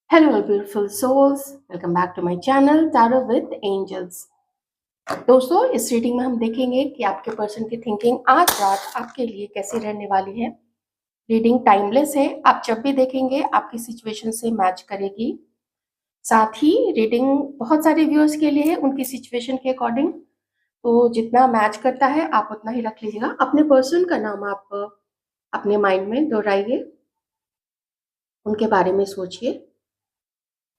Hello, beautiful souls. Welcome back to my channel Tarot with Angels. दोस्तों, इस reading में हम देखेंगे कि आपके पर्सन की थिंकिंग आज रात आपके लिए कैसी रहने वाली है। रीडिंग टाइमलेस है, आप जब भी देखेंगे आपकी सिचुएशन से मैच करेगी। साथ ही रीडिंग बहुत सारे व्यूअर्स के लिए है, उनकी सिचुएशन के अकॉर्डिंग। तो जितना मैच करता है आप उतना ही रख लीजिएगा। अपने पर्सन का नाम आप अपने माइंड में दोहराइए, उनके बारे में सोचिए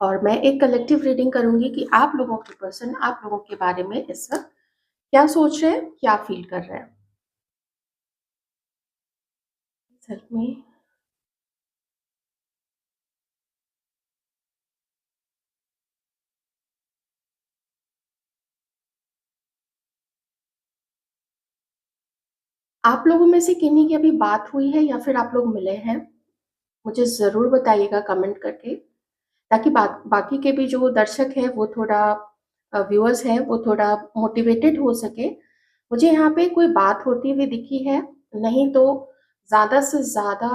और मैं एक कलेक्टिव रीडिंग करूंगी कि आप लोगों के पर्सन आप लोगों के बारे में इस वक्त क्या सोच रहे हैं, क्या फील कर रहे हैं। सर में आप लोगों में से किन्हीं की अभी बात हुई है या फिर आप लोग मिले हैं, मुझे ज़रूर बताइएगा कमेंट करके, ताकि बाकी के भी जो दर्शक हैं वो थोड़ा व्यूअर्स हैं वो थोड़ा मोटिवेटेड हो सके। मुझे यहाँ पे कोई बात होती हुई दिखी है, नहीं तो ज़्यादा से ज़्यादा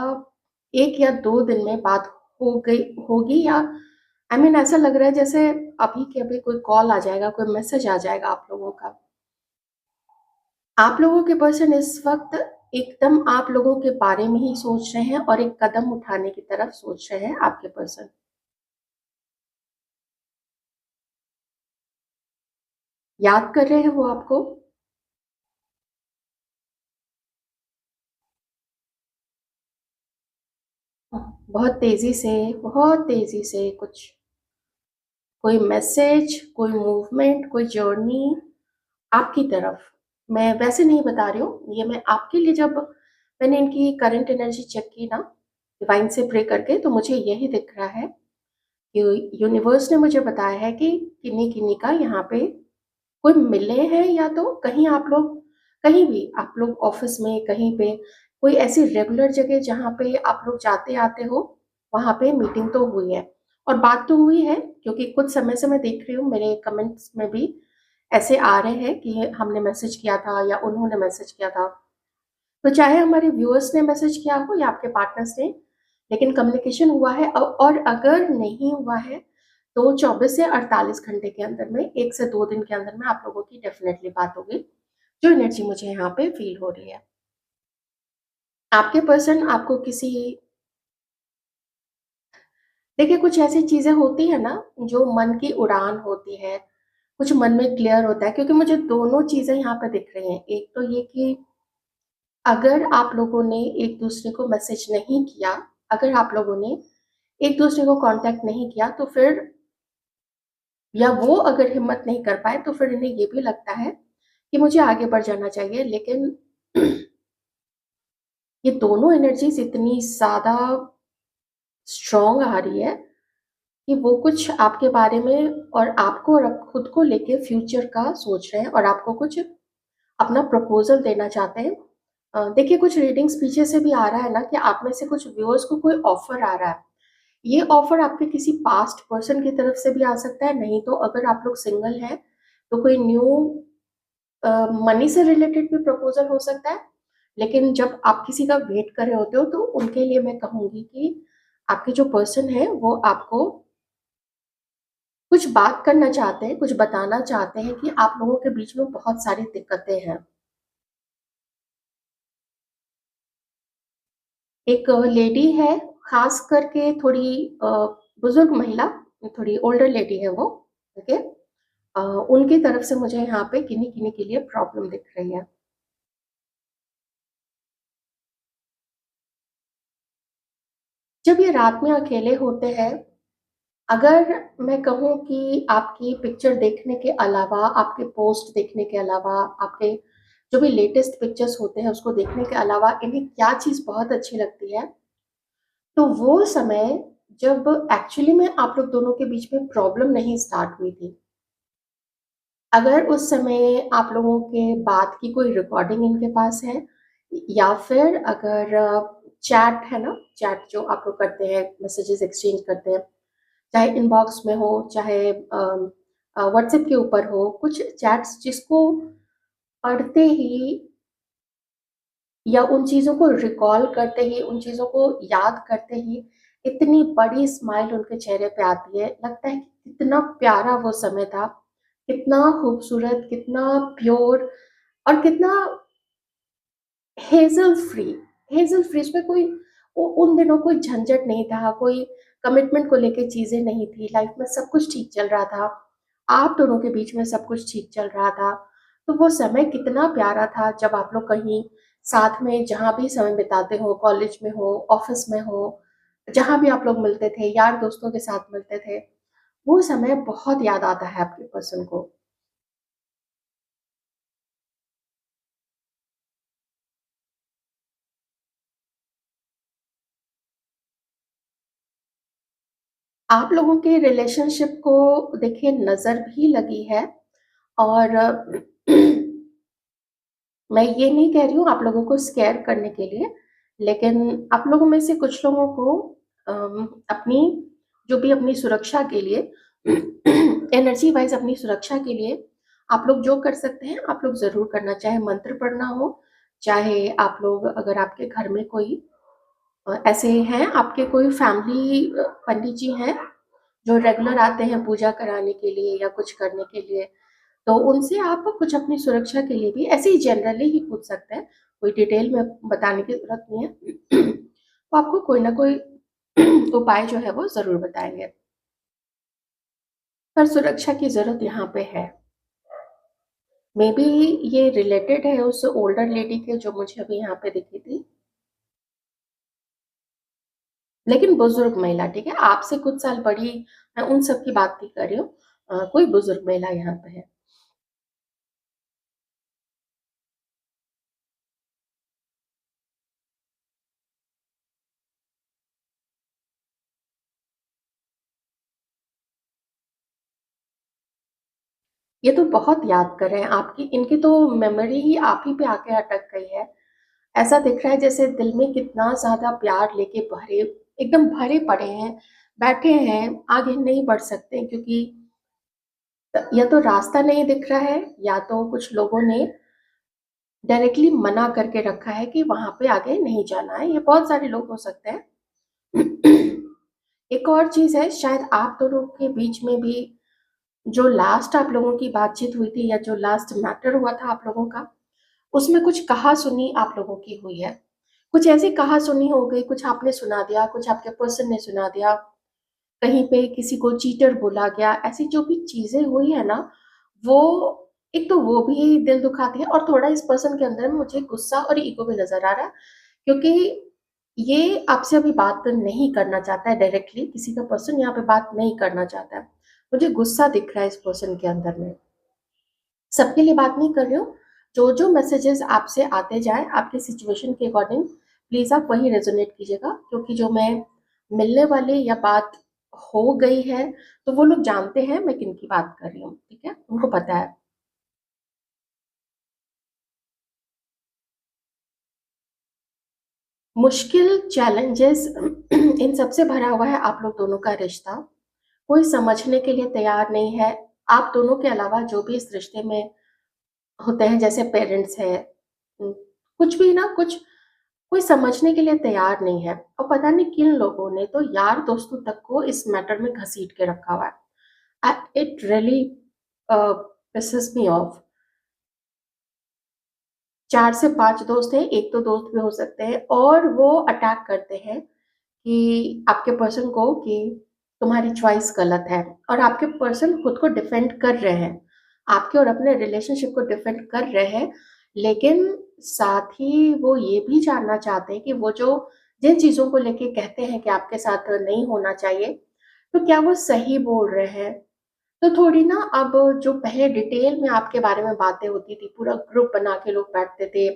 1 या 2 दिन में बात हो गई होगी, या ऐसा लग रहा है जैसे अभी के अभी कोई कॉल आ जाएगा, कोई मैसेज आ जाएगा आप लोगों का। आप लोगों के पर्सन इस वक्त एकदम आप लोगों के बारे में ही सोच रहे हैं और एक कदम उठाने की तरफ सोच रहे हैं आपके पर्सन। याद कर रहे हैं वो आपको। बहुत तेजी से कुछ, कोई मैसेज, कोई मूवमेंट, कोई जर्नी आपकी तरफ। मैं वैसे नहीं बता रही हूँ, ये मैं आपके लिए, जब मैंने इनकी करंट एनर्जी चेक की ना डिवाइन से प्रे करके, तो मुझे यही दिख रहा है कि यूनिवर्स ने मुझे बताया है कि किन्हीं किन्हीं का यहाँ पे कोई मिले हैं, या तो कहीं आप लोग, कहीं भी आप लोग ऑफिस में, कहीं पे कोई ऐसी रेगुलर जगह जहाँ पे आप लोग जाते आते हो, वहां पे मीटिंग तो हुई है और बात तो हुई है। क्योंकि कुछ समय से मैं देख रही हूँ मेरे कमेंट्स में भी ऐसे आ रहे हैं कि हमने मैसेज किया था या उन्होंने मैसेज किया था। तो चाहे हमारे व्यूअर्स ने मैसेज किया हो या आपके पार्टनर्स ने, लेकिन कम्युनिकेशन हुआ है। और अगर नहीं हुआ है तो 24 से 48 घंटे के अंदर में, 1 से 2 दिन के अंदर में आप लोगों की डेफिनेटली बात होगी। जो एनर्जी मुझे यहाँ पे फील हो रही है, आपके पर्सन आपको किसी, देखिए कुछ ऐसी चीजें होती है ना जो मन की उड़ान होती है, कुछ मन में क्लियर होता है। क्योंकि मुझे दोनों चीजें यहाँ पे दिख रही हैं। एक तो ये कि अगर आप लोगों ने एक दूसरे को मैसेज नहीं किया, अगर आप लोगों ने एक दूसरे को कांटेक्ट नहीं किया, तो फिर, या वो अगर हिम्मत नहीं कर पाए, तो फिर इन्हें ये भी लगता है कि मुझे आगे बढ़ जाना चाहिए। लेकिन ये दोनों एनर्जीज इतनी ज्यादा स्ट्रॉन्ग आ रही है कि वो कुछ आपके बारे में और आपको और खुद को लेके फ्यूचर का सोच रहे हैं और आपको कुछ अपना प्रपोजल देना चाहते हैं। देखिए कुछ रीडिंग्स पीछे से भी आ रहा है ना कि आप में से कुछ व्यूअर्स को कोई ऑफर आ रहा है। ये ऑफर आपके किसी पास्ट पर्सन की तरफ से भी आ सकता है, नहीं तो अगर आप लोग सिंगल हैं तो कोई न्यू मनी से रिलेटेड भी प्रपोजल हो सकता है। लेकिन जब आप किसी का वेट कर रहे होते हो तो उनके लिए मैं कहूंगी कि आपके जो पर्सन है वो आपको कुछ बात करना चाहते हैं, कुछ बताना चाहते हैं कि आप लोगों के बीच में बहुत सारी दिक्कतें हैं। एक लेडी है, खास करके थोड़ी बुजुर्ग महिला, थोड़ी ओल्डर लेडी है वो। ओके, उनकी तरफ से मुझे यहाँ पे किन्हीं किन्हीं के लिए प्रॉब्लम दिख रही है। जब ये रात में अकेले होते हैं, अगर मैं कहूँ कि आपकी पिक्चर देखने के अलावा, आपके पोस्ट देखने के अलावा, आपके जो भी लेटेस्ट पिक्चर्स होते हैं उसको देखने के अलावा इन्हें क्या चीज़ बहुत अच्छी लगती है, तो वो समय जब एक्चुअली में आप लोग दोनों के बीच में प्रॉब्लम नहीं स्टार्ट हुई थी। अगर उस समय आप लोगों के बात की कोई रिकॉर्डिंग इनके पास है, या फिर अगर चैट है ना, चैट जो आप लोग करते हैं, मैसेजेस एक्सचेंज करते हैं, चाहे इनबॉक्स में हो, चाहे व्हाट्सएप के ऊपर हो, कुछ चैट्स जिसको पढ़ते ही या उन चीज़ों को रिकॉल करते ही, उन चीज़ों को याद करते ही इतनी बड़ी स्माइल उनके चेहरे पे आती है, लगता है कि कितना प्यारा वो समय था, कितना खूबसूरत, कितना प्योर और कितना हेज़ल फ्री हेज़ल फ्री उसमें कोई उन दिनों कोई झंझट नहीं था, कोई कमिटमेंट को लेके चीज़ें नहीं थी, लाइफ में सब कुछ ठीक चल रहा था। आप दोनों के बीच में सब कुछ ठीक चल रहा था। तो वो समय कितना प्यारा था जब आप लोग कहीं साथ में जहाँ भी समय बिताते हो, कॉलेज में हो, ऑफ़िस में हो, जहाँ भी आप लोग मिलते थे, यार दोस्तों के साथ मिलते थे, वो समय बहुत याद आता है आपके पर्सन को। आप लोगों के रिलेशनशिप को देखिए नज़र भी लगी है और मैं ये नहीं कह रही हूँ आप लोगों को स्केयर करने के लिए, लेकिन आप लोगों में से कुछ लोगों को अपनी जो भी अपनी सुरक्षा के लिए एनर्जी वाइज़ अपनी सुरक्षा के लिए आप लोग जो कर सकते हैं, आप लोग ज़रूर करना। चाहे मंत्र पढ़ना हो, चाहे आप लोग अगर आपके घर में कोई ऐसे हैं, आपके कोई फैमिली पंडित जी हैं, जो रेगुलर आते हैं पूजा कराने के लिए या कुछ करने के लिए, तो उनसे आप कुछ अपनी सुरक्षा के लिए भी ऐसे ही जनरली ही पूछ सकते हैं, कोई डिटेल में बताने की ज़रूरत नहीं है। वो आपको कोई ना कोई उपाय जो है वो ज़रूर बताएँगे। पर सुरक्षा की ज़रूरत यहाँ पे है। मेबी ये रिलेटेड है उस ओल्डर लेडी के जो मुझे अभी यहाँ पे दिखी थी, लेकिन बुज़ुर्ग महिला, ठीक है? आपसे कुछ साल बड़ी, मैं उन सब की बात नहीं कर रही हूँ। कोई बुज़ुर्ग महिला यहाँ पे है। ये तो बहुत याद कर रहे हैं, आपकी इनकी तो मेमोरी ही आप ही पे आके अटक गई है। ऐसा दिख रहा है जैसे दिल में कितना ज़्यादा प्यार लेके भरे एकदम भरे पड़े हैं, बैठे हैं, आगे नहीं बढ़ सकते क्योंकि या तो रास्ता नहीं दिख रहा है या तो कुछ लोगों ने डायरेक्टली मना करके रखा है कि वहाँ पे आगे नहीं जाना है। ये बहुत सारे लोग हो सकते हैं। एक और चीज़ है, शायद आप दोनों के बीच में भी जो लास्ट आप लोगों की बातचीत हुई थी या जो लास्ट मैटर हुआ था आप लोगों का, उसमें कुछ कहा-सुनी आप लोगों की हुई है। कुछ ऐसी कहा-सुनी हो गई, कुछ आपने सुना दिया, कुछ आपके पर्सन ने सुना दिया, कहीं पे किसी को चीटर बोला गया, ऐसी जो भी चीज़ें हुई है ना, वो एक तो वो भी दिल दुखाती है और थोड़ा इस पर्सन के अंदर मुझे गुस्सा और ईगो भी नज़र आ रहा है, क्योंकि ये आपसे अभी बात नहीं करना चाहता है डायरेक्टली, किसी का पर्सन यहाँ पे बात नहीं करना चाहता है। मुझे गुस्सा दिख रहा है इस पर्सन के अंदर में। सबके लिए बात नहीं कर रही हूँ, जो-जो मैसेजेस आपसे आते जाएँ, आपके सिचुएशन के अकॉर्डिंग प्लीज़ आप वही रेज़ोनेट कीजिएगा, क्योंकि जो मैं मिलने वाली या बात हो गई है, तो वो लोग जानते हैं मैं किनकी बात कर रही हूँ, ठीक है? उनको पता है। मुश्किल, चैलेंजेस इन सब से भरा हुआ है आप लोग दोनों का रिश्ता। कोई समझने के लिए तैयार नहीं है। आप दोनों के अलावा जो भी इस रिश्ते में होते हैं, जैसे पेरेंट्स हैं, कुछ भी ना कुछ कोई समझने के लिए तैयार नहीं है और पता नहीं किन लोगों ने तो यार दोस्तों तक को इस मैटर में घसीट के रखा हुआ है। It really pisses me off. 4 से 5 दोस्त हैं, 1 तो दोस्त भी हो सकते हैं और वो अटैक करते हैं कि आपके पर्सन को कि तुम्हारी चॉइस गलत है और आपके पर्सन खुद को डिफेंड कर रहे हैं। आपके और अपने रिलेशनशिप को डिफेंड कर रहे हैं, लेकिन साथ ही वो ये भी जानना चाहते हैं कि वो जो जिन चीज़ों को लेके कहते हैं कि आपके साथ नहीं होना चाहिए, तो क्या वो सही बोल रहे हैं? तो थोड़ी ना अब जो पहले डिटेल में आपके बारे में बातें होती थी, पूरा ग्रुप बना के लोग बैठते थे,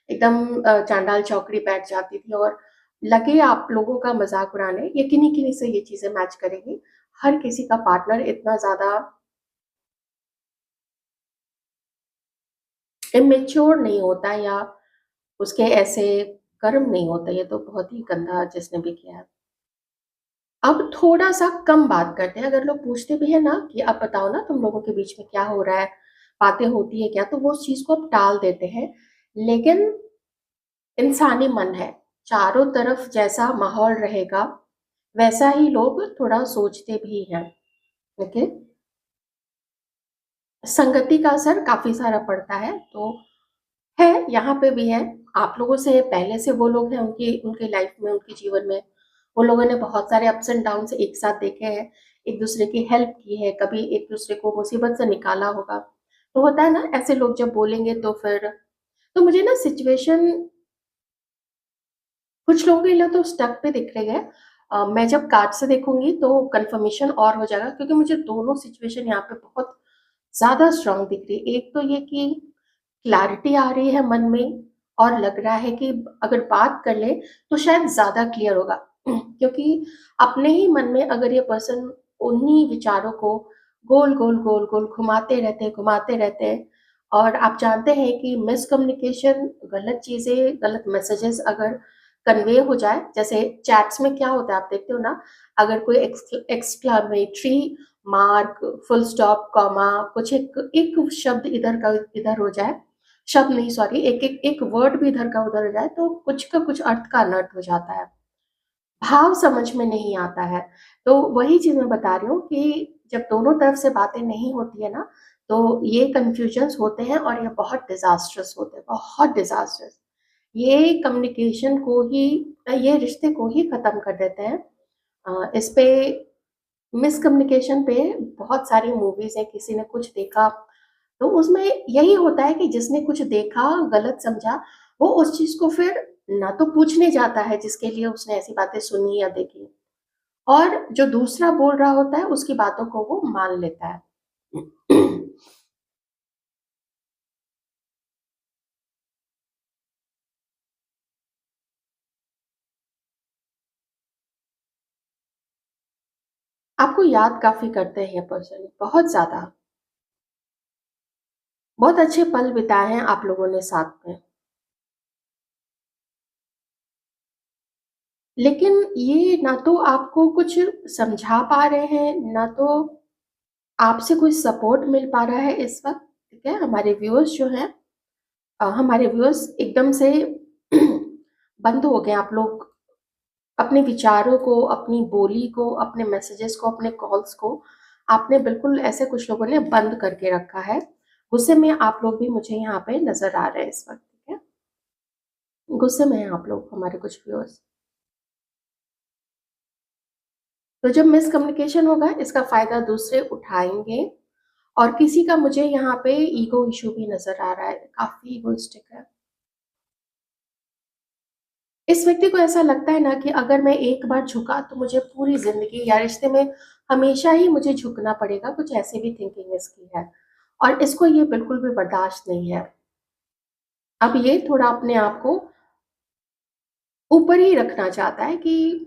एकदम चांडाल चौकड़ी बैठ जाती थी और लगे आप लोगों का मज़ाक उड़ाने, ये किन्हीं-किन्हीं से ये चीज़ें मैच करेंगी। हर किसी का पार्टनर इतना ज़्यादा इमैच्योर नहीं होता या उसके ऐसे कर्म नहीं होते, ये तो बहुत ही गंदा जिसने भी किया है। अब थोड़ा-सा कम बात करते हैं, अगर लोग पूछते भी हैं ना कि अब बताओ ना तुम लोगों के बीच में क्या हो रहा है, बातें होती है क्या? तो वो उस चीज़ को अब टाल देते हैं। लेकिन इंसानी मन है, चारों तरफ जैसा माहौल रहेगा, वैसा ही लोग थोड़ा सोचते भी हैं। ओके, संगति का असर काफी सारा पड़ता है, तो है, यहाँ पे भी है। आप लोगों से पहले से वो लोग हैं, उनकी उनके लाइफ में, उनके जीवन में उन लोगों ने बहुत सारे अप्स एंड डाउन एक साथ देखे हैं, एक दूसरे की हेल्प की है, कभी एक दूसरे को मुसीबत से निकाला होगा। तो होता है ना, ऐसे लोग जब बोलेंगे तो फिर, तो मुझे ना सिचुएशन कुछ लोगों के लिए तो स्टक पे दिख रही है। मैं जब कार्ड से देखूंगी तो कंफर्मेशन और हो जाएगा, क्योंकि मुझे दोनों सिचुएशन यहाँ पे बहुत ज्यादा स्ट्रांग दिख रही है। एक तो ये कि क्लैरिटी आ रही है मन में, और लग रहा है कि अगर बात कर ले तो शायद ज्यादा क्लियर होगा। क्योंकि अपने ही मन में अगर ये पर्सन उन्हीं विचारों को गोल गोल गोल गोल घुमाते रहते हैं, और आप जानते हैं कि मिसकम्युनिकेशन, गलत चीजें, गलत मैसेजेस अगर कन्वे हो जाए, जैसे चैट्स में क्या होता है आप देखते हो ना, अगर कोई exclamatory mark, full stop, comma, कुछ एक एक शब्द इधर का इधर हो जाए, शब्द नहीं सॉरी, एक एक एक वर्ड भी इधर का उधर हो जाए, तो कुछ का कुछ अर्थ का अनर्थ हो जाता है, भाव समझ में नहीं आता है। तो वही चीज मैं बता रही हूँ कि जब दोनों तरफ से बातें नहीं होती है ना, तो ये कंफ्यूजन्स होते हैं, और ये बहुत डिजास्ट्रस होते हैं, बहुत डिजास्ट्रस। ये कम्युनिकेशन को ही, ये रिश्ते को ही खत्म कर देते हैं। इस पे, मिसकम्युनिकेशन पे बहुत सारी मूवीज हैं, किसी ने कुछ देखा तो उसमें यही होता है कि जिसने कुछ देखा, गलत समझा, वो उस चीज को फिर ना तो पूछने जाता है जिसके लिए उसने ऐसी बातें सुनी या देखी, और जो दूसरा बोल रहा होता है उसकी बातों को वो मान लेता है। आपको याद काफी करते हैं ये पर्सन, बहुत ज्यादा, बहुत अच्छे पल बिताए हैं आप लोगों ने साथ में। लेकिन ये ना तो आपको कुछ समझा पा रहे हैं, ना तो आपसे कोई सपोर्ट मिल पा रहा है इस वक्त। ठीक है, हमारे व्यूअर्स जो हैं, हमारे व्यूअर्स एकदम से बंद हो गए। आप लोग अपने विचारों को, अपनी बोली को, अपने मैसेजेस को, अपने कॉल्स को, आपने बिल्कुल, ऐसे कुछ लोगों ने बंद करके रखा है। गुस्से में आप लोग भी मुझे यहाँ पे नजर आ रहे हैं इस वक्त। ठीक है, गुस्से में हैं आप लोग, हमारे कुछ व्यूअर्स। तो जब मिसकम्युनिकेशन होगा, इसका फायदा दूसरे उठाएंगे, और किसी का मुझे यहाँ पे ईगो इशू भी नजर आ रहा है, काफी ईगोइस्टिक है। इस व्यक्ति को ऐसा लगता है ना कि अगर मैं एक बार झुका तो मुझे पूरी जिंदगी या रिश्ते में हमेशा ही मुझे झुकना पड़ेगा, कुछ ऐसी भी थिंकिंग इसकी है, और इसको ये बिल्कुल भी बर्दाश्त नहीं है। अब ये थोड़ा अपने आप को ऊपर ही रखना चाहता है कि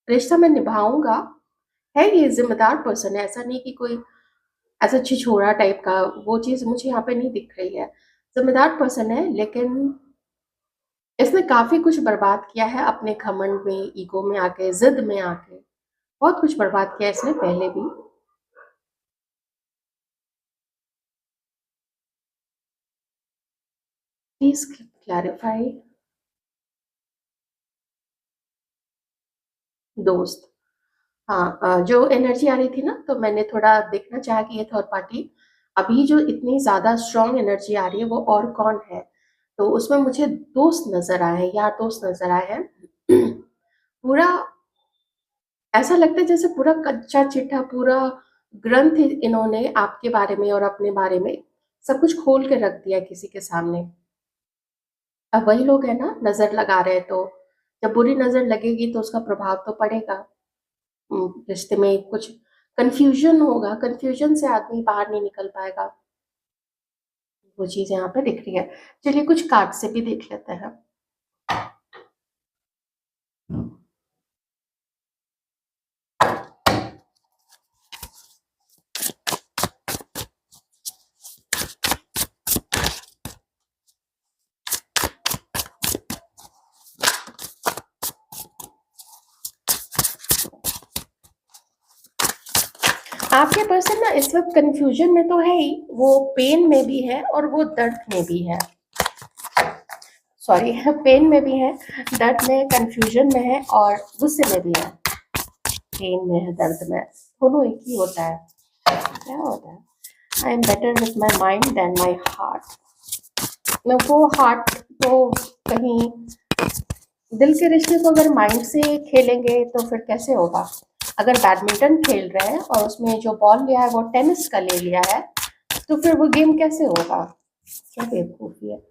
रिश्ता मैं निभाऊंगा। है, ये जिम्मेदार पर्सन है, ऐसा नहीं कि कोई ऐसा छिछोरा टाइप का, वो चीज मुझे यहाँ पे नहीं दिख रही है। जिम्मेदार पर्सन है, लेकिन इसने काफी कुछ बर्बाद किया है अपने घमंड में, ईगो में आके, जिद में आके, बहुत कुछ बर्बाद किया है इसने पहले भी। Please clarify. दोस्त, हाँ, जो एनर्जी आ रही थी ना, तो मैंने थोड़ा देखना चाहा कि ये थर्ड पार्टी, अभी जो इतनी ज्यादा स्ट्रांग एनर्जी आ रही है वो और कौन है। तो उसमें मुझे दोस्त नजर आए हैं, यार दोस्त नजर आए हैं। पूरा ऐसा लगता है जैसे पूरा कच्चा चिट्ठा, पूरा ग्रंथ इन्होंने आपके बारे में और अपने बारे में सब कुछ खोल के रख दिया किसी के सामने। अब वही लोग है ना, नजर लगा रहे हैं, तो जब बुरी नजर लगेगी तो उसका प्रभाव तो पड़ेगा। रिश्ते में कुछ कंफ्यूजन होगा, कंफ्यूजन से आदमी बाहर नहीं निकल पाएगा। वो चीज यहाँ पे दिख रही है। चलिए कुछ कार्ड से भी देख लेते हैं। आपके पर्सन ना इस वक्त कंफ्यूजन में तो है ही, वो पेन में भी है और वो दर्द में भी है। सॉरी पेन में भी है, दर्द में, कंफ्यूजन में है और गुस्से में भी है। पेन में है, दर्द में, दोनों एक ही होता है। क्या होता है? I am better with my mind than my heart. मैं वो हार्ट तो कहीं दिल के रिश्ते को अगर माइंड से खेलेंगे तो फिर कैसे होगा? अगर बैडमिंटन खेल रहे हैं और उसमें जो बॉल लिया है वो टेनिस का ले लिया है, तो फिर वो गेम कैसे होगा? क्या बेवकूफ़ी है।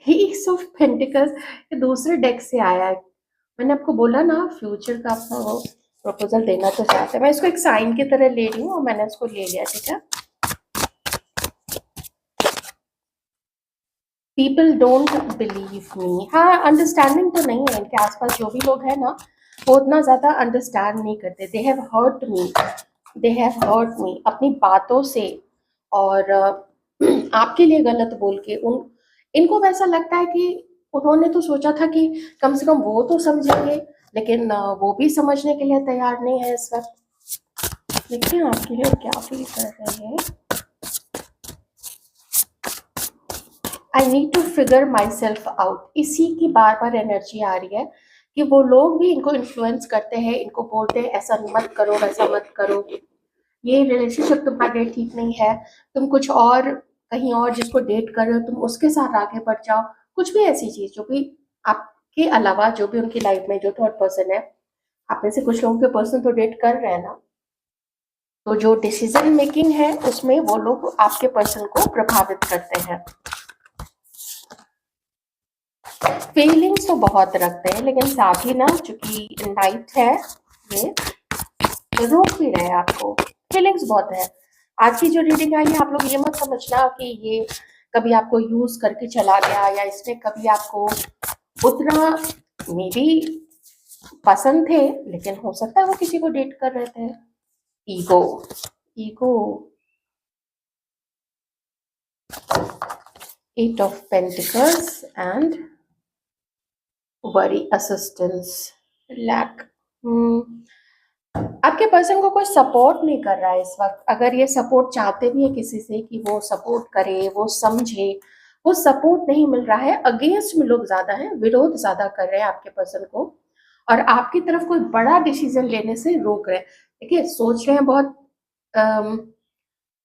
हीस ऑफ पेंटिकल्स ये दूसरे डेक से आया है। मैंने आपको बोला ना फ्यूचर का अपना वो प्रपोजल देना तो चाहते हैं। मैं इसको एक साइन की तरह ले रही हूँ और मैंने इसको ले लिया, ठीक है। People don't believe me. हाँ, अंडरस्टैंडिंग तो नहीं है। इनके आसपास जो भी लोग हैं ना, वो उतना ज़्यादा अंडरस्टैंड नहीं करते। They have hurt me, they have hurt me अपनी बातों से और आपके लिए गलत बोल के। इनको वैसा लगता है कि उन्होंने तो सोचा था कि कम से कम वो तो समझेंगे, लेकिन वो भी समझने के लिए तैयार नहीं है इस वक्त। देखिए आपके लिए क्या फील कर रहे हैं। I need to figure myself out. इसी की बार बार एनर्जी आ रही है कि वो लोग भी इनको इन्फ्लुएंस करते हैं, इनको बोलते हैं ऐसा मत करो, वैसा मत करो, ये रिलेशनशिप तुम्हारे लिए ठीक नहीं है, तुम कुछ और कहीं और जिसको डेट कर रहे हो तुम उसके साथ आगे बढ़ जाओ। कुछ भी ऐसी चीज जो भी आपके अलावा जो भी उनकी लाइफ में जो थर्ड पर्सन है, आप में से कुछ लोगों के पर्सन तो डेट कर रहे हैं ना, तो जो डिसीजन मेकिंग है उसमें वो लोग आपके पर्सन को प्रभावित करते हैं। फीलिंग्स तो बहुत रखते हैं, लेकिन साथ ही ना चूंकि नाइट है ये, तो रोक भी रहे हैं आपको। फीलिंग्स बहुत है। आज की जो रीडिंग आई है, आप लोग ये मत समझना कि ये कभी आपको यूज करके चला गया या इसने कभी आपको उतना मे बी पसंद थे, लेकिन हो सकता है वो किसी को डेट कर रहे थे। Ego, ego, eight of pentacles and worry, assistance, lack. आपके पर्सन को कोई सपोर्ट नहीं कर रहा है इस वक्त। अगर ये सपोर्ट चाहते भी है किसी से कि वो सपोर्ट करे, वो समझे, वो सपोर्ट नहीं मिल रहा है। अगेंस्ट में लोग ज्यादा हैं, विरोध ज्यादा कर रहे हैं आपके पर्सन को, और आपकी तरफ कोई बड़ा डिसीजन लेने से रोक रहे हैं। देखिए सोच रहे हैं बहुत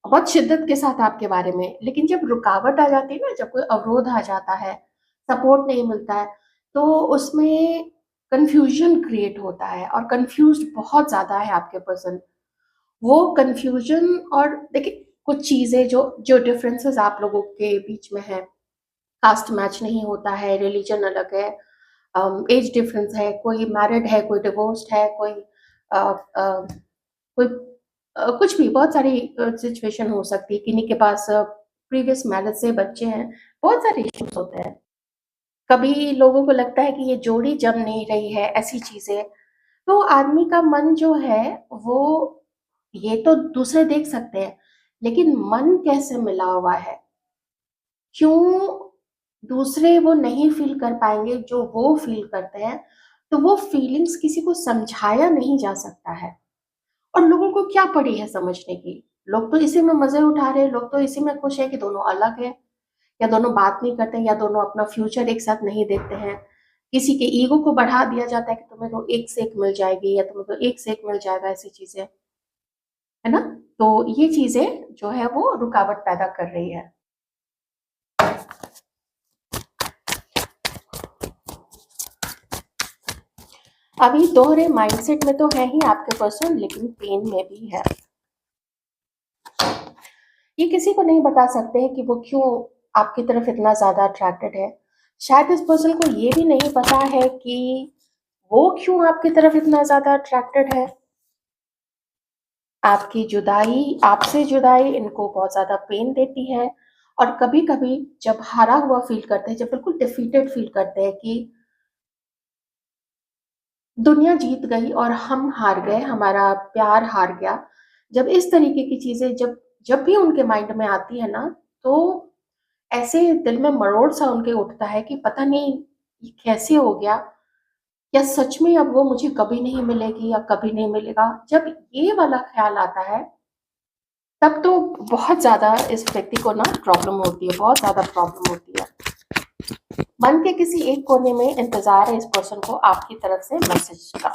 बहुत शिद्दत के साथ आपके बारे में, लेकिन जब रुकावट आ जाती है ना, जब कोई अवरोध आ जाता है, सपोर्ट नहीं मिलता है, तो उसमें कंफ्यूजन क्रिएट होता है और कंफ्यूज्ड बहुत ज्यादा है आपके पर्सन। वो कंफ्यूजन, और देखिए कुछ चीजें जो जो डिफरेंसेस आप लोगों के बीच में है, कास्ट मैच नहीं होता है, रिलीजन अलग है, एज डिफरेंस है, कोई मैरिड है, कोई डिवोर्स्ड है, कोई कोई कुछ भी, बहुत सारी सिचुएशन हो सकती है। किन्हीं के पास प्रीवियस मैरिज से बच्चे हैं, बहुत सारे इश्यूज होते हैं। कभी लोगों को लगता है कि ये जोड़ी जम नहीं रही है, ऐसी चीजें। तो आदमी का मन जो है वो, ये तो दूसरे देख सकते हैं, लेकिन मन कैसे मिला हुआ है, क्यों दूसरे वो नहीं फील कर पाएंगे जो वो फील करते हैं। तो वो फीलिंग्स किसी को समझाया नहीं जा सकता है, और लोगों को क्या पड़ी है समझने की। लोग तो इसी में मजे उठा रहे हैं, लोग तो इसी में खुश है कि दोनों अलग है, या दोनों बात नहीं करते, या दोनों अपना फ्यूचर एक साथ नहीं देखते हैं। किसी के ईगो को बढ़ा दिया जाता है कि तुम्हें तो एक से एक मिल जाएगी, या तुम्हें तो एक से एक मिल जाएगा, ऐसी चीजें है ना। तो ये चीजें जो है वो रुकावट पैदा कर रही है। अभी दोहरे माइंडसेट में तो है ही आपके पर्सन, लेकिन पेन में भी है। ये किसी को नहीं बता सकते हैं कि वो क्यों आपकी तरफ इतना ज्यादा अट्रैक्टेड है। शायद इस पर्सन को ये भी नहीं पता है कि वो क्यों आपकी तरफ इतना ज्यादा अट्रैक्टेड है। आपकी जुदाई, आपसे जुदाई इनको बहुत ज्यादा पेन देती है, और कभी कभी जब हारा हुआ फील करते हैं, जब बिल्कुल डिफीटेड फील करते हैं कि दुनिया जीत गई और हम हार गए, हमारा प्यार हार गया, जब इस तरीके की चीजें जब जब भी उनके माइंड में आती है ना, तो ऐसे दिल में मरोड़ सा उनके उठता है कि पता नहीं ये कैसे हो गया, या सच में अब वो मुझे कभी नहीं मिलेगी या कभी नहीं मिलेगा। जब ये वाला ख्याल आता है, तब तो बहुत ज्यादा इस व्यक्ति को ना प्रॉब्लम होती है, बहुत ज्यादा प्रॉब्लम होती है। मन के किसी एक कोने में इंतजार है इस पर्सन को आपकी तरफ से मैसेज का,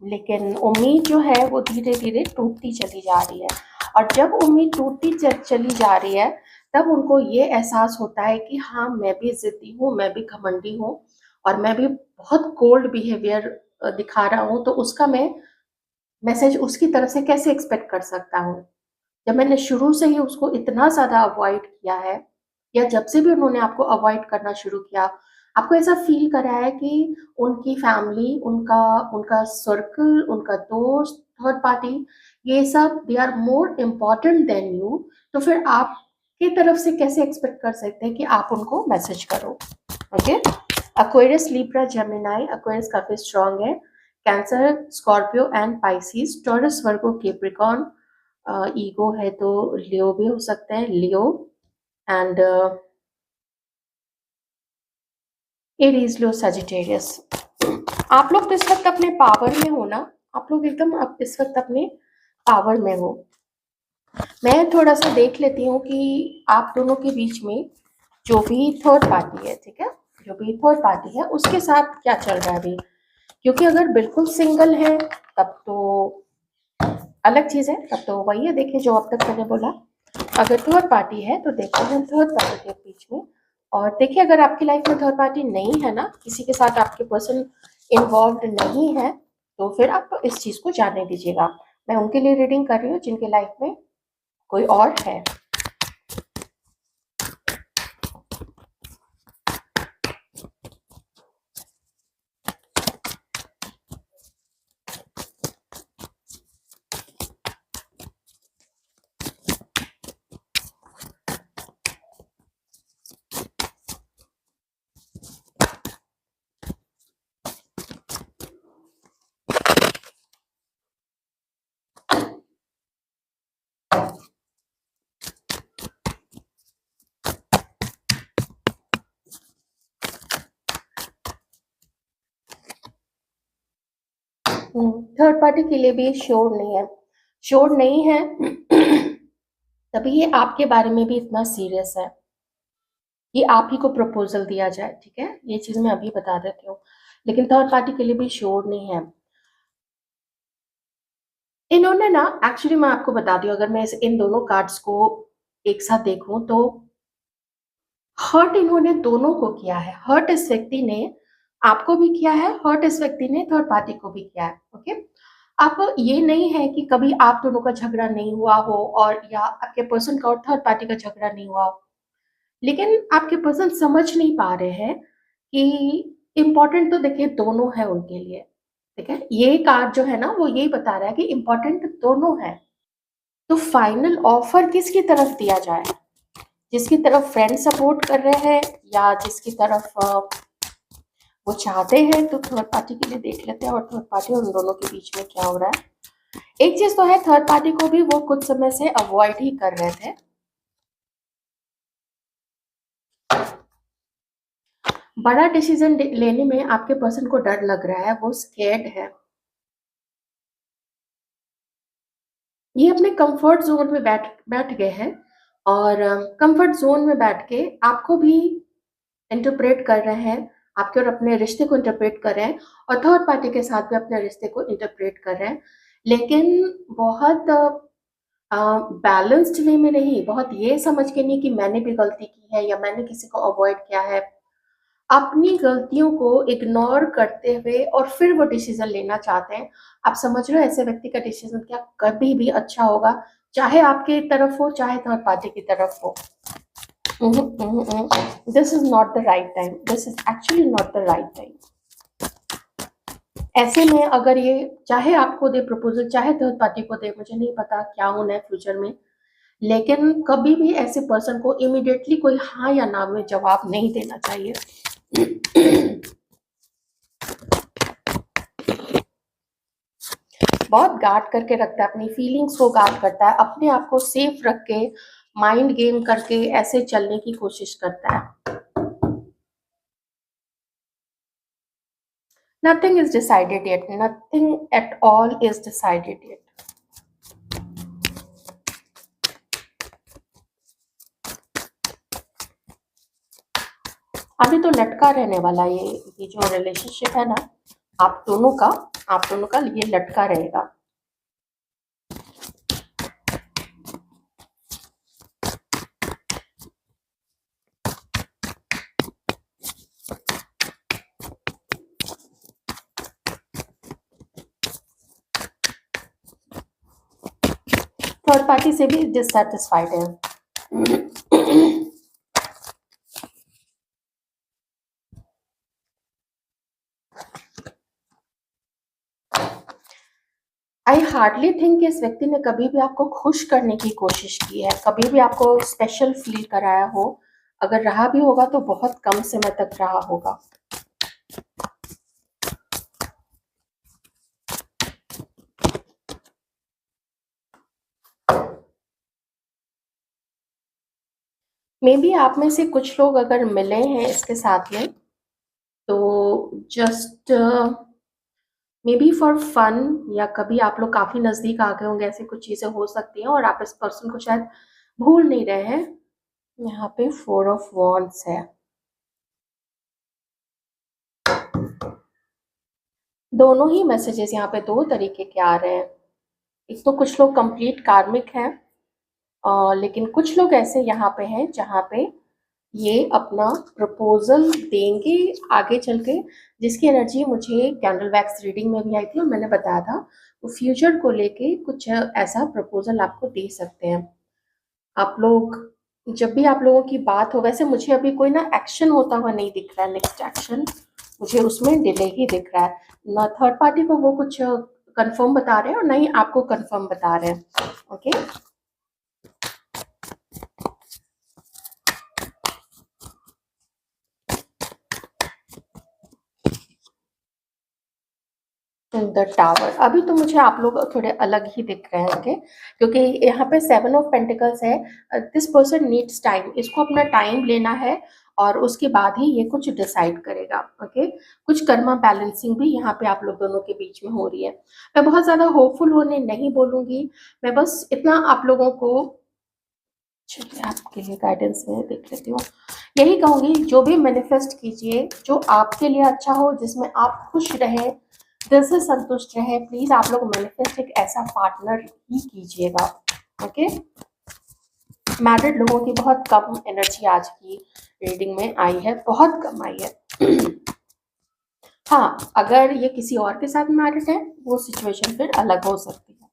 लेकिन उम्मीद जो है वो धीरे धीरे टूटती चली जा रही है। और जब उम्मीद टूटती चली जा रही है तब उनको ये एहसास होता है कि हाँ, मैं भी जिद्दी हूँ, मैं भी घमंडी हूँ और मैं भी बहुत कोल्ड बिहेवियर दिखा रहा हूँ, तो उसका मैं मैसेज उसकी तरफ से कैसे एक्सपेक्ट कर सकता हूँ जब मैंने शुरू से ही उसको इतना ज़्यादा अवॉइड किया है, या जब से भी उन्होंने आपको अवॉइड करना शुरू किया, आपको ऐसा फ़ील करा है कि उनकी फैमिली, उनका उनका सर्कल, उनका दोस्त, थर्ड पार्टी, ये सब they are more important than you, तो फिर आपकी तरफ से कैसे एक्सपेक्ट कर सकते हैं कि आप उनको मैसेज करो? Okay? Aquarius, Libra, Gemini, Aquarius काफ़ी स्ट्रॉन्ग है, cancer, Scorpio and Pisces, taurus, Virgo, Capricorn, ego है तो लियो भी हो सकते हैं, लियो एंड एरीज, लियो, सजिटेरियस। आप लोग तो इस वक्त अपने पावर में हो ना, आप लोग एकदम अब इस वक्त अपने पावर में हो। मैं थोड़ा सा देख लेती हूँ कि आप दोनों के बीच में जो भी थर्ड पार्टी है, ठीक है, जो भी थर्ड पार्टी है उसके साथ क्या चल रहा है अभी, क्योंकि अगर बिल्कुल सिंगल है तब तो अलग चीज है, तब तो वही है, देखिए जो अब तक मैंने बोला। अगर थर्ड पार्टी है तो देखते हैं थर्ड पार्टी के बीच में, और देखिए अगर आपकी लाइफ में थर्ड पार्टी नहीं है ना, किसी के साथ आपके पर्सन इन्वॉल्व नहीं है, तो फिर आप इस चीज को जानने दीजिएगा। मैं उनके लिए रीडिंग कर रही हूँ जिनके लाइफ में कोई और है। थर्ड पार्टी के लिए भी श्योर नहीं है, श्योर नहीं है तभी ये आपके बारे में भी इतना सीरियस है कि आप ही को प्रपोजल दिया जाए, ठीक है, ये चीज मैं अभी बता देती हूँ, लेकिन थर्ड पार्टी के लिए भी श्योर नहीं है। इन्होंने ना, एक्चुअली मैं आपको बता दी, अगर मैं इन दोनों कार्ड्स को एक साथ देखूं तो हर्ट इन्होंने दोनों को किया है। हर्ट इस व्यक्ति ने आपको भी किया है, हर्ट इस व्यक्ति ने थर्ड पार्टी को भी किया है। ओके, अब ये नहीं है कि कभी आप दोनों का झगड़ा नहीं हुआ हो और या आपके पर्सन का और थर्ड पार्टी का झगड़ा नहीं हुआ हो, लेकिन आपके पर्सन समझ नहीं पा रहे हैं कि इम्पोर्टेंट तो देखिए दोनों है उनके लिए, ठीक है, ये कार्ड जो है ना वो यही बता रहा है कि इम्पोर्टेंट दोनों है। तो फाइनल ऑफर किसकी तरफ दिया जाए, जिसकी तरफ फ्रेंड सपोर्ट कर रहे हैं या जिसकी तरफ वो चाहते हैं, तो थर्ड पार्टी के लिए देख लेते हैं और थर्ड पार्टी और उन दोनों के बीच में क्या हो रहा है। एक चीज तो है, थर्ड पार्टी को भी वो कुछ समय से अवॉइड ही कर रहे थे, बड़ा डिसीजन लेने में आपके पर्सन को डर लग रहा है, वो स्केर्ड है, ये अपने कंफर्ट जोन में बैठ बैठ गए हैं और कंफर्ट जोन में बैठ के आपको भी इंटरप्रेट कर रहे हैं, आपके और अपने रिश्ते को इंटरप्रेट कर रहे हैं और थर्ड पार्टी के साथ भी अपने रिश्ते को इंटरप्रेट कर रहे हैं, लेकिन बहुत बैलेंस्ड वे में नहीं, बहुत ये समझ के नहीं कि मैंने भी गलती की है या मैंने किसी को अवॉइड किया है, अपनी गलतियों को इग्नोर करते हुए और फिर वो डिसीजन लेना चाहते हैं। आप समझ रहे हो ऐसे व्यक्ति का डिसीजन क्या कभी भी अच्छा होगा, चाहे आपके तरफ हो चाहे थर्ड पार्टी की तरफ हो। This is not the right time, this is actually not the right time. ऐसे में अगर ये चाहे आपको दे प्रपोजल चाहे थर्ड पार्टी को दे, मुझे नहीं पता क्या होना है फ्यूचर में, लेकिन कभी भी ऐसे पर्सन को इमीडिएटली कोई हाँ या ना में जवाब नहीं देना चाहिए। बहुत गार्ड करके रखता है, अपनी फीलिंग्स को गार्ड करता है, अपने आप को सेफ रख के माइंड गेम करके ऐसे चलने की कोशिश करता है। Nothing is decided yet, nothing at all is decided yet. अभी तो लटका रहने वाला ये जो रिलेशनशिप है ना, आप दोनों का आप दोनों का ये लटका रहेगा। थर्ड पार्टी से भी डिससेटिस्फाइड है। आई हार्डली थिंक इस व्यक्ति ने कभी भी आपको खुश करने की कोशिश की है, कभी भी आपको स्पेशल फील कराया हो। अगर रहा भी होगा तो बहुत कम समय तक रहा होगा। मे बी आप में से कुछ लोग अगर मिले हैं इसके साथ में, तो just maybe for fun, या कभी आप लोग काफी नजदीक आ गए होंगे, ऐसी कुछ चीजें हो सकती हैं और आप इस पर्सन को शायद भूल नहीं रहे हैं। यहाँ पे 4 ऑफ वॉन्ड्स है। दोनों ही मैसेजेस यहाँ पे दो तरीके के आ रहे हैं। एक तो कुछ लोग कंप्लीट कार्मिक हैं, लेकिन कुछ लोग ऐसे यहाँ पे हैं जहाँ पे ये अपना प्रपोजल देंगे आगे चल के, जिसकी एनर्जी मुझे कैंडल वैक्स रीडिंग में भी आई थी और मैंने बताया था वो फ्यूचर को लेके कुछ ऐसा प्रपोजल आपको दे सकते हैं। आप लोग जब भी आप लोगों की बात हो, वैसे मुझे अभी कोई ना एक्शन होता हुआ नहीं दिख रहा है, नेक्स्ट एक्शन मुझे उसमें डिले ही दिख रहा है। ना थर्ड पार्टी को वो कुछ कंफर्म बता रहे हैं और ना ही आपको कंफर्म बता रहे हैं। Okay, the tower. अभी तो मुझे आप लोग थोड़े अलग ही दिख रहे हैं, ओके, क्योंकि यहाँ पे 7 ऑफ पेंटिकल्स है। दिस पर्सन नीड्स टाइम, इसको अपना टाइम लेना है और उसके बाद ही ये कुछ डिसाइड करेगा। ओके, कुछ कर्मा बैलेंसिंग भी यहाँ पे आप लोग दोनों के बीच में हो रही है। मैं बहुत ज्यादा होपफुल होने नहीं बोलूंगी, मैं बस इतना आप लोगों को, चलिए आपके लिए गाइडेंस में देख लेती हूँ। यही कहूंगी, जो भी मैनिफेस्ट कीजिए जो आपके लिए अच्छा हो, जिसमें आप खुश रहें, दिल से संतुष्ट रहे, प्लीज आप लोग मैनिफेस्ट एक ऐसा पार्टनर ही कीजिएगा। ओके, मैरिड लोगों की बहुत कम एनर्जी आज की रीडिंग में आई है, बहुत कम आई है। हाँ, अगर ये किसी और के साथ मैरिड है वो सिचुएशन फिर अलग हो सकती है।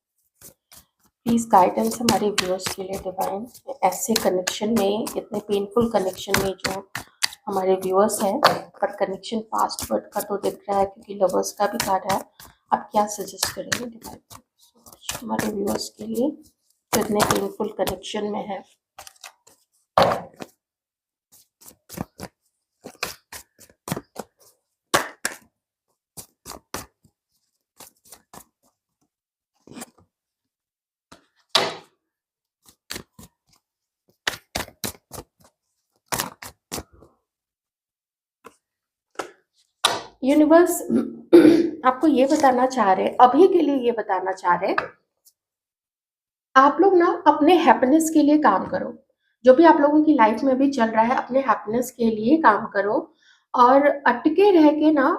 प्लीज गाइडेंस हमारे व्यूअर्स के लिए डिवाइन, ऐसे कनेक्शन में, इतने पेनफुल कनेक्शन में जो हमारे व्यूअर्स हैं, पर कनेक्शन फास्ट वर्ड का तो दिख रहा है क्योंकि लवर्स का भी कार्ड है। आप क्या सजेस्ट करेंगे डिवाइन हमारे व्यूअर्स के लिए जो इतने पेनफुल कनेक्शन में है? यूनिवर्स आपको ये बताना चाह रहे हैं, अभी के लिए ये बताना चाह रहे हैं, आप लोग ना अपने हैप्पीनेस के लिए काम करो। जो भी आप लोगों की लाइफ में भी चल रहा है, अपने हैप्पीनेस के लिए काम करो और अटके रह के ना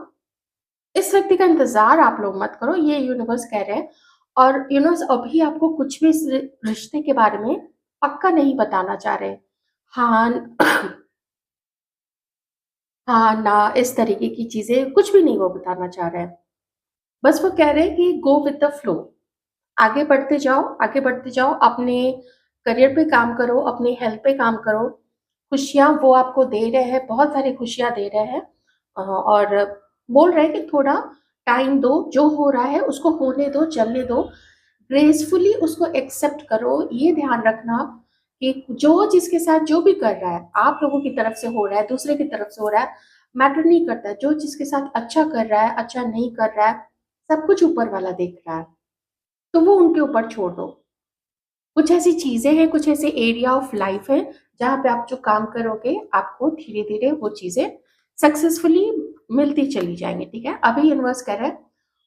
इस व्यक्ति का इंतजार आप लोग मत करो, ये यूनिवर्स कह रहे हैं। और यूनिवर्स अभी आपको कुछ भी इस रिश्ते के बारे में पक्का नहीं बताना चाह रहे। हाँ, हाँ ना, इस तरीके की चीजें कुछ भी नहीं वो बताना चाह रहे हैं। बस वो कह रहे हैं कि गो विद द फ्लो, आगे बढ़ते जाओ, आगे बढ़ते जाओ, अपने करियर पे काम करो, अपनी हेल्थ पे काम करो। खुशियाँ वो आपको दे रहे हैं, बहुत सारी खुशियाँ दे रहे हैं, और बोल रहे हैं कि थोड़ा टाइम दो, जो हो रहा है उसको होने दो, चलने दो, ग्रेसफुली उसको एक्सेप्ट करो। ये ध्यान रखना कि जो जिसके साथ जो भी कर रहा है, आप लोगों की तरफ से हो रहा है, दूसरे की तरफ से हो रहा है, मैटर नहीं करता। जो जिसके साथ अच्छा कर रहा है, अच्छा नहीं कर रहा है, सब कुछ ऊपर वाला देख रहा है, तो वो उनके ऊपर छोड़ दो। कुछ ऐसी चीजें हैं, कुछ ऐसे एरिया ऑफ लाइफ है जहाँ पे आप जो काम करोगे आपको धीरे धीरे वो चीजें सक्सेसफुली मिलती चली जाएंगी। ठीक है, अभी यूनिवर्स कर रहे हैं,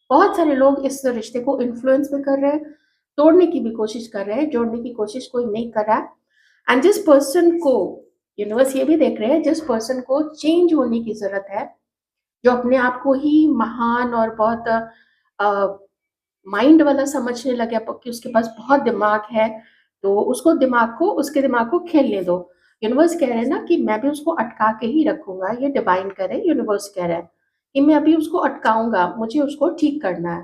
बहुत सारे लोग इस रिश्ते को इन्फ्लुएंस भी कर रहे हैं, तोड़ने की भी कोशिश कर रहे हैं, जोड़ने की कोशिश कोई नहीं कर रहा है। एंड जिस पर्सन को यूनिवर्स ये भी देख रहे हैं जिस पर्सन को चेंज होने की जरूरत है, जो अपने आप को ही महान और बहुत माइंड वाला समझने लगे कि उसके पास बहुत दिमाग है, तो उसके दिमाग को खेलने दो। यूनिवर्स कह रहे हैं ना कि मैं भी उसको अटका के ही रखूंगा, ये डिवाइन कह रहे हैं, यूनिवर्स कह रहा है कि मैं अभी उसको अटकाऊंगा, मुझे उसको ठीक करना है।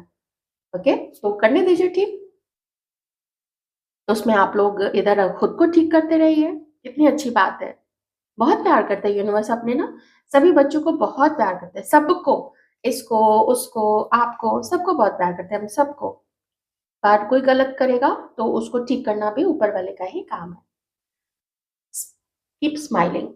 ओके, तो करने दीजिए ठीक। तो उसमें आप लोग इधर खुद को ठीक करते रहिए, कितनी अच्छी बात है। बहुत प्यार करता है यूनिवर्स अपने ना सभी बच्चों को, बहुत प्यार करता है सबको, इसको, उसको, आपको, सबको बहुत प्यार करते हैं हम सबको। पर कोई गलत करेगा तो उसको ठीक करना भी ऊपर वाले का ही काम है। Keep smiling.